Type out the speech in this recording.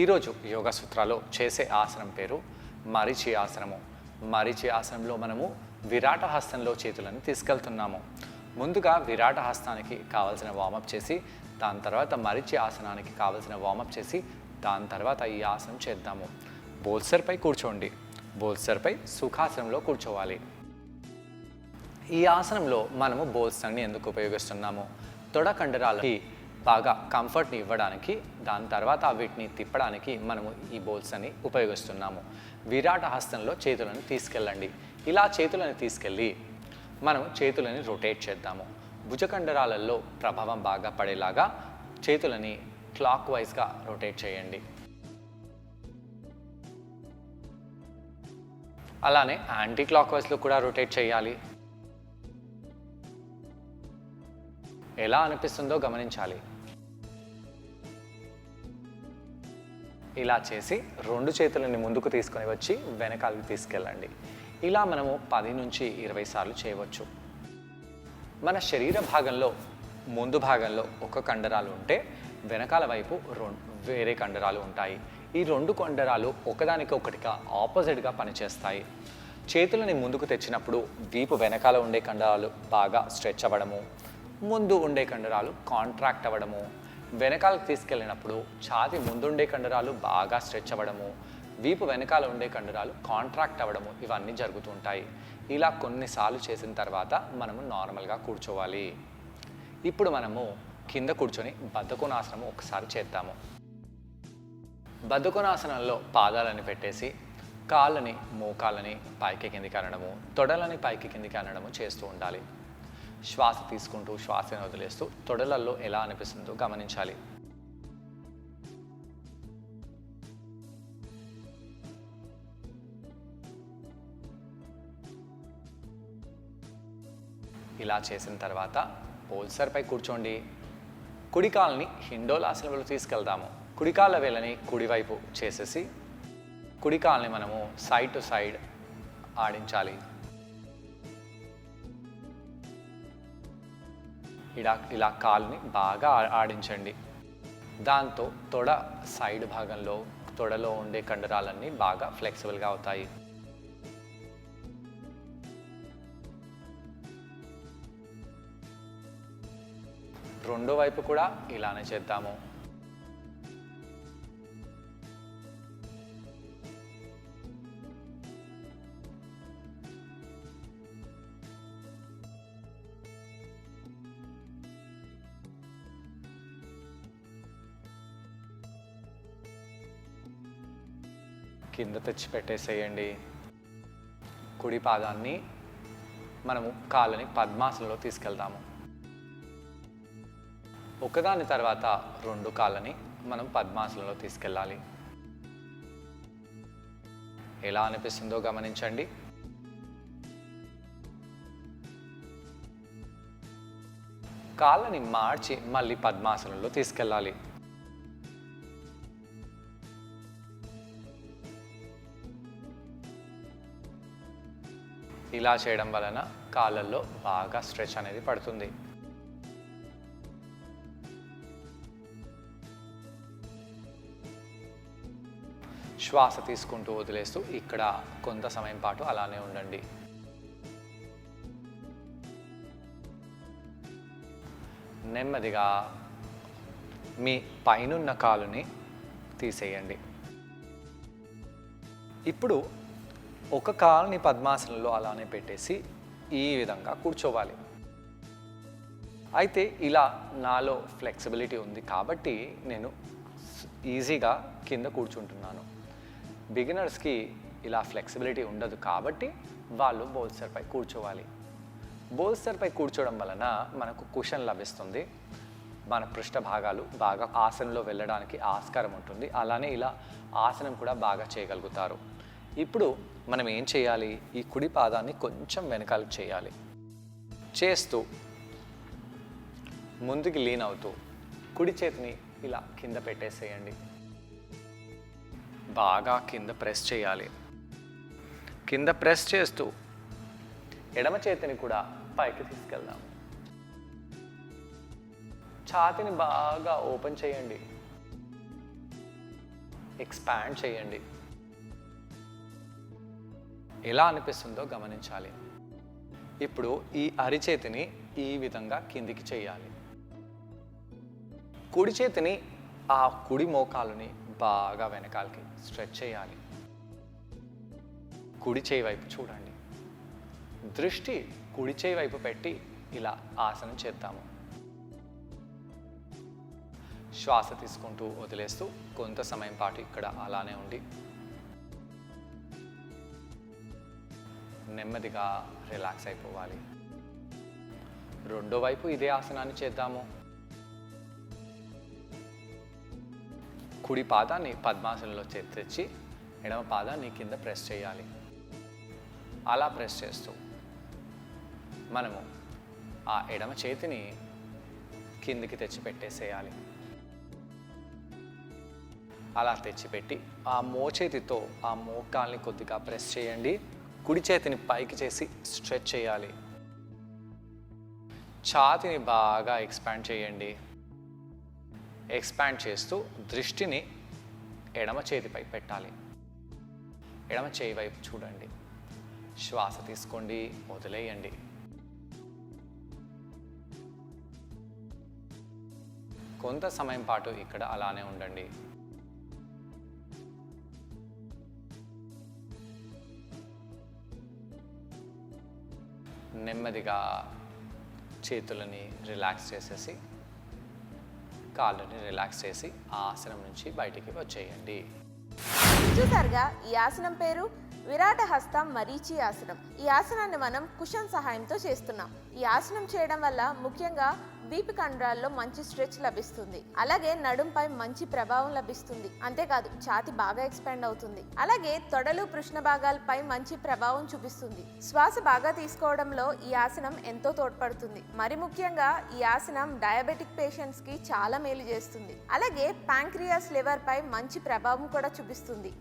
ఈరోజు యోగా సూత్రాల్లో చేసే ఆసనం పేరు మరీచి ఆసనము. మరీచి ఆసనంలో మనము విరాట హస్తంలో చేతులను తీసుకెళ్తున్నాము. ముందుగా విరాట హస్తానికి కావాల్సిన వార్మప్ చేసి దాని తర్వాత మరీచి ఆసనానికి కావాల్సిన వార్మప్ చేసి దాని తర్వాత ఈ ఆసనం చేద్దాము. బోల్సర్పై కూర్చోండి. బోల్సర్పై సుఖాసనంలో కూర్చోవాలి. ఈ ఆసనంలో మనము బోల్సర్ని ఎందుకు ఉపయోగిస్తున్నాము? తొడ కండరాలకి బాగా కంఫర్ట్ని ఇవ్వడానికి, దాని తర్వాత వీటిని తిప్పడానికి మనము ఈ బోల్స్ని ఉపయోగిస్తున్నాము. విరాట హస్తంలో చేతులను తీసుకెళ్ళండి. ఇలా చేతులను తీసుకెళ్ళి మనము చేతులని రొటేట్ చేద్దాము. భుజకండరాలలో ప్రభావం బాగా పడేలాగా చేతులని క్లాక్ వైజ్గా రొటేట్ చేయండి. అలానే యాంటీ క్లాక్ వైజ్లో కూడా రొటేట్ చేయాలి. ఎలా అనిపిస్తుందో గమనించాలి. ఇలా చేసి రెండు చేతులని ముందుకు తీసుకొని వచ్చి వెనకాలకి తీసుకెళ్ళండి. ఇలా మనము 10 నుంచి 20 సార్లు చేయవచ్చు. మన శరీర భాగంలో ముందు భాగంలో ఒక కండరాలు ఉంటే వెనకాల వైపు వేరే కండరాలు ఉంటాయి. ఈ రెండు కండరాలు ఒకదానికొకటిగా ఆపోజిట్గా పనిచేస్తాయి. చేతులని ముందుకు తెచ్చినప్పుడు వీపు వెనకాల ఉండే కండరాలు బాగా స్ట్రెచ్ అవ్వడము, ముందు ఉండే కండరాలు కాంట్రాక్ట్ అవ్వడము, వెనకాలకు తీసుకెళ్ళినప్పుడు ఛాతీ ముందుండే కండరాలు బాగా స్ట్రెచ్ అవ్వడము, వీపు వెనకాల ఉండే కండరాలు కాంట్రాక్ట్ అవ్వడము, ఇవన్నీ జరుగుతుంటాయి. ఇలా కొన్నిసార్లు చేసిన తర్వాత మనము నార్మల్గా కూర్చోవాలి. ఇప్పుడు మనము కింద కూర్చొని బద్ధకోణాసనము ఒకసారి చేద్దాము. బద్ధకోణాసనంలో పాదాలని పెట్టేసి కాళ్ళని మోకాళ్ళని పైకి కిందికి అనడము, తొడలని పైకి కిందికి అనడము చేస్తూ ఉండాలి. శ్వాస తీసుకుంటూ శ్వాసను వదిలేస్తూ తొడలలో ఎలా అనిపిస్తుందో గమనించాలి. ఇలా చేసిన తర్వాత బోల్సర్పై కూర్చోండి. కుడి కాళ్ళని హిండోలాసనంలో తీసుకెళ్దాము. కుడి కాళ్ళ వేళ్ళని కుడివైపు చేసేసి కుడి కాళ్ళని మనము సైడ్ టు సైడ్ ఆడించాలి. ఇలా కాలుని బాగా ఆడించండి. దాంతో తొడ సైడ్ భాగంలో తొడలో ఉండే కండరాలన్నీ బాగా ఫ్లెక్సిబుల్గా అవుతాయి. రెండో వైపు కూడా ఇలానే చేద్దాము. కింద తెచ్చి పెట్టేసేయండి. కుడి పాదాన్ని మనము కాళ్ళని పద్మాసనంలో తీసుకెళ్దాము. ఒకదాని తర్వాత రెండు కాళ్ళని మనం పద్మాసనంలో తీసుకెళ్ళాలి. ఎలా అనిపిస్తుందో గమనించండి. కాళ్ళని మార్చి మళ్ళీ పద్మాసనంలో తీసుకెళ్ళాలి. ఇలా చేయడం వలన కాళ్ళల్లో బాగా స్ట్రెచ్ అనేది పడుతుంది. శ్వాస తీసుకుంటూ వదిలేస్తూ ఇక్కడ కొంత సమయం పాటు అలానే ఉండండి. నెమ్మదిగా మీ పైనున్న కాలుని తీసేయండి. ఇప్పుడు ఒక కాలుని పద్మాసనంలో అలానే పెట్టేసి ఈ విధంగా కూర్చోవాలి. అయితే ఇలా నాలో ఫ్లెక్సిబిలిటీ ఉంది కాబట్టి నేను ఈజీగా కింద కూర్చుంటున్నాను. బిగినర్స్కి ఇలా ఫ్లెక్సిబిలిటీ ఉండదు కాబట్టి వాళ్ళు బోల్సర్పై కూర్చోవాలి. బోల్సర్పై కూర్చోవడం వలన మనకు కుషన్ లభిస్తుంది. మన పృష్ఠ భాగాలు బాగా ఆసనంలో వెళ్ళడానికి ఆస్కారం ఉంటుంది. అలానే ఇలా ఆసనం కూడా బాగా చేయగలుగుతారు. ఇప్పుడు మనం ఏం చేయాలి? ఈ కుడి పాదాన్ని కొంచెం వెనకాలకు చేయాలి. చేస్తూ ముందుకి లీన్ అవుతూ కుడి చేతిని ఇలా కింద పెట్టేసేయండి. బాగా కింద ప్రెస్ చేయాలి. కింద ప్రెస్ చేస్తూ ఎడమ చేతిని కూడా పైకి తీసుకెళ్దాం. ఛాతీని బాగా ఓపెన్ చేయండి. ఎక్స్పాండ్ చేయండి. ఎలా అనిపిస్తుందో గమనించాలి. ఇప్పుడు ఈ అరిచేతిని ఈ విధంగా కిందికి చేయాలి. కుడి చేతిని ఆ కుడి మోకాలుని బాగా వెనకాలకి స్ట్రెచ్ చేయాలి. కుడి చేయి వైపు చూడండి. దృష్టి కుడి చేయి వైపు పెట్టి ఇలా ఆసనం చేద్దాము. శ్వాస తీసుకుంటూ వదిలేస్తూ కొంత సమయం పాటు ఇక్కడ అలానే ఉండి నెమ్మదిగా రిలాక్స్ అయిపోవాలి. రెండో వైపు ఇదే ఆసనాన్ని చేద్దాము. కుడి పాదాన్ని పద్మాసనంలో తెచ్చి ఎడమ పాదాన్ని కింద ప్రెస్ చేయాలి. అలా ప్రెస్ చేస్తూ మనము ఆ ఎడమ చేతిని కిందికి తెచ్చి పెట్టేసేయాలి. అలా తెచ్చిపెట్టి ఆ మోచేతితో ఆ మోకాల్ని కొద్దిగా ప్రెస్ చేయండి. కుడి చేతిని పైకి చేసి స్ట్రెచ్ చేయాలి. ఛాతీని బాగా ఎక్స్పాండ్ చేయండి. ఎక్స్పాండ్ చేస్తూ దృష్టిని ఎడమ చేతిపై పెట్టాలి. ఎడమ చేయి వైపు చూడండి. శ్వాస తీసుకోండి, వదిలేయండి. కొంత సమయం పాటు ఇక్కడ అలానే ఉండండి. నెమ్మదిగా చేతులని రిలాక్స్ చేసేసి కాళ్ళని రిలాక్స్ చేసి ఆ ఆసనం నుంచి బయటికి వచ్చేయండి. చూసారుగా, ఈ ఆసనం పేరు విరాట హస్త మరీచి ఆసనం. ఈ ఆసనాన్ని మనం కుషన్ సహాయంతో చేస్తున్నాం. ఈ ఆసనం చేయడం వల్ల ముఖ్యంగా వీపు కండరాల్లో మంచి స్ట్రెచ్ లభిస్తుంది. అలాగే నడుంపై మంచి ప్రభావం లభిస్తుంది. అంతేకాదు ఛాతీ బాగా ఎక్స్పాండ్ అవుతుంది. అలాగే తొడలు పృష్ణ భాగాలపై మంచి ప్రభావం చూపిస్తుంది. శ్వాస బాగా తీసుకోవడంలో ఈ ఆసనం ఎంతో తోడ్పడుతుంది. మరి ముఖ్యంగా ఈ ఆసనం డయాబెటిక్ పేషెంట్స్ కి చాలా మేలు చేస్తుంది. అలాగే ప్యాంక్రియాస్ లివర్ పై మంచి ప్రభావం కూడా చూపిస్తుంది.